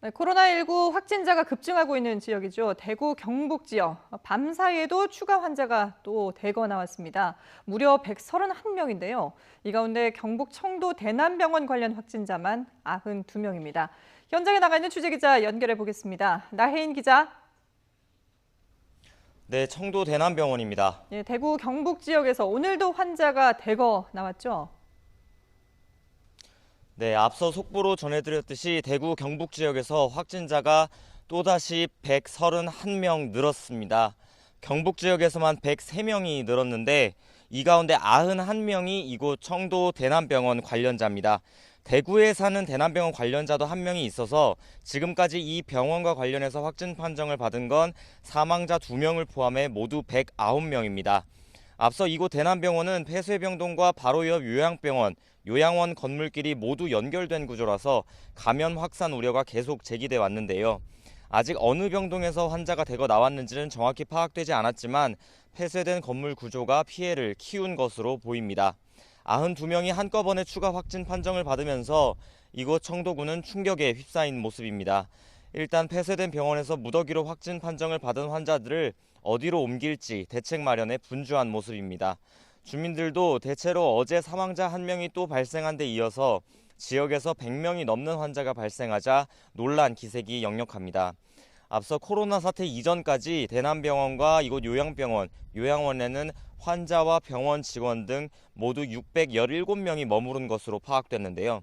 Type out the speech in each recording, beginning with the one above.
네, 코로나19 확진자가 급증하고 있는 지역이죠. 대구 경북 지역. 밤 사이에도 추가 환자가 또 대거 나왔습니다. 무려 131명인데요. 이 가운데 경북 청도 대남병원 관련 확진자만 92명입니다. 현장에 나가 있는 취재기자 연결해 보겠습니다. 나혜인 기자. 네, 청도 대남병원입니다. 예, 대구 경북 지역에서 오늘도 환자가 대거 나왔죠. 네, 앞서 속보로 전해드렸듯이 대구 경북 지역에서 확진자가 또다시 131명 늘었습니다. 경북 지역에서만 103명이 늘었는데 이 가운데 91명이 이곳 청도 대남병원 관련자입니다. 대구에 사는 대남병원 관련자도 한 명이 있어서 지금까지 이 병원과 관련해서 확진 판정을 받은 건 사망자 2명을 포함해 모두 109명입니다. 앞서 이곳 대남병원은 폐쇄병동과 바로 옆 요양병원, 요양원 건물끼리 모두 연결된 구조라서 감염 확산 우려가 계속 제기돼 왔는데요. 아직 어느 병동에서 환자가 대거 나왔는지는 정확히 파악되지 않았지만 폐쇄된 건물 구조가 피해를 키운 것으로 보입니다. 92명이 한꺼번에 추가 확진 판정을 받으면서 이곳 청도구는 충격에 휩싸인 모습입니다. 일단 폐쇄된 병원에서 무더기로 확진 판정을 받은 환자들을 어디로 옮길지 대책 마련에 분주한 모습입니다. 주민들도 대체로 어제 사망자 1명이 또 발생한 데 이어서 지역에서 100명이 넘는 환자가 발생하자 놀란 기색이 역력합니다. 앞서 코로나 사태 이전까지 대남병원과 이곳 요양병원, 요양원에는 환자와 병원 직원 등 모두 617명이 머무른 것으로 파악됐는데요.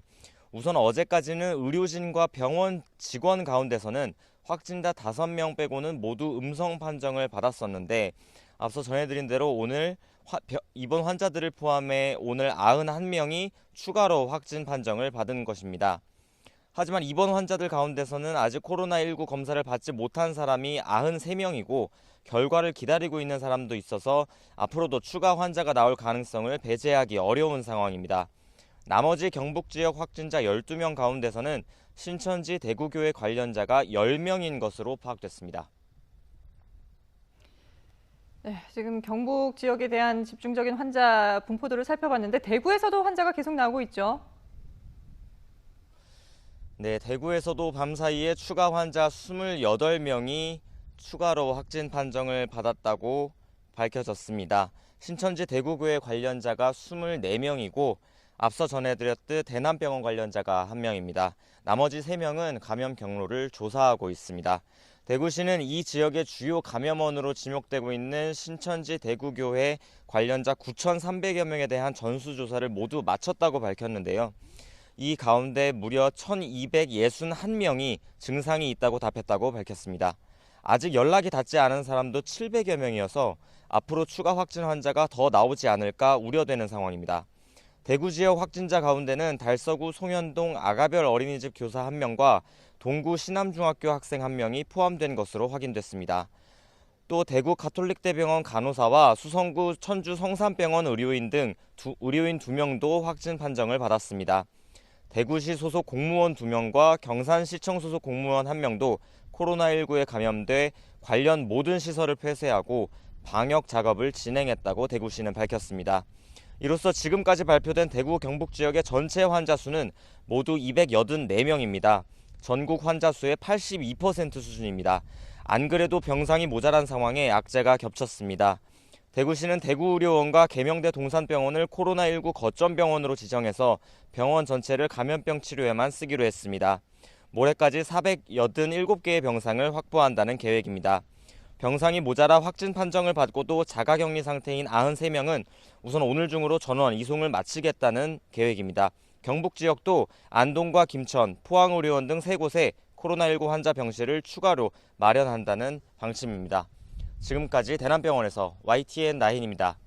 우선 어제까지는 의료진과 병원 직원 가운데서는 확진자 5명 빼고는 모두 음성 판정을 받았었는데 앞서 전해드린 대로 오늘 입원 환자들을 포함해 오늘 91명이 추가로 확진 판정을 받은 것입니다. 하지만 입원 환자들 가운데서는 아직 코로나19 검사를 받지 못한 사람이 93명이고 결과를 기다리고 있는 사람도 있어서 앞으로도 추가 환자가 나올 가능성을 배제하기 어려운 상황입니다. 나머지 경북 지역 확진자 12명 가운데서는 신천지 대구교회 관련자가 10명인 것으로 파악됐습니다. 네, 지금 경북 지역에 대한 집중적인 환자 분포도를 살펴봤는데 대구에서도 환자가 계속 나오고 있죠. 네, 대구에서도 밤사이에 추가 환자 28명이 추가로 확진 판정을 받았다고 밝혀졌습니다. 신천지 대구교회 관련자가 24명이고 앞서 전해드렸듯 대남병원 관련자가 1명입니다. 나머지 3명은 감염 경로를 조사하고 있습니다. 대구시는 이 지역의 주요 감염원으로 지목되고 있는 신천지 대구교회 관련자 9,300여 명에 대한 전수조사를 모두 마쳤다고 밝혔는데요. 이 가운데 무려 1,261명이 증상이 있다고 답했다고 밝혔습니다. 아직 연락이 닿지 않은 사람도 700여 명이어서 앞으로 추가 확진 환자가 더 나오지 않을까 우려되는 상황입니다. 대구 지역 확진자 가운데는 달서구 송현동 아가별 어린이집 교사 1명과 동구 신암중학교 학생 1명이 포함된 것으로 확인됐습니다. 또 대구 가톨릭대병원 간호사와 수성구 천주 성산병원 의료인 등 의료인 2명도 확진 판정을 받았습니다. 대구시 소속 공무원 2명과 경산시청 소속 공무원 1명도 코로나19에 감염돼 관련 모든 시설을 폐쇄하고 방역 작업을 진행했다고 대구시는 밝혔습니다. 이로써 지금까지 발표된 대구 경북 지역의 전체 환자 수는 모두 284명입니다. 전국 환자 수의 82% 수준입니다. 안 그래도 병상이 모자란 상황에 악재가 겹쳤습니다. 대구시는 대구의료원과 계명대 동산병원을 코로나19 거점병원으로 지정해서 병원 전체를 감염병 치료에만 쓰기로 했습니다. 모레까지 487개의 병상을 확보한다는 계획입니다. 병상이 모자라 확진 판정을 받고도 자가격리 상태인 93명은 우선 오늘 중으로 전원 이송을 마치겠다는 계획입니다. 경북 지역도 안동과 김천, 포항의료원 등 3곳에 코로나19 환자 병실을 추가로 마련한다는 방침입니다. 지금까지 대남병원에서 YTN 나인입니다.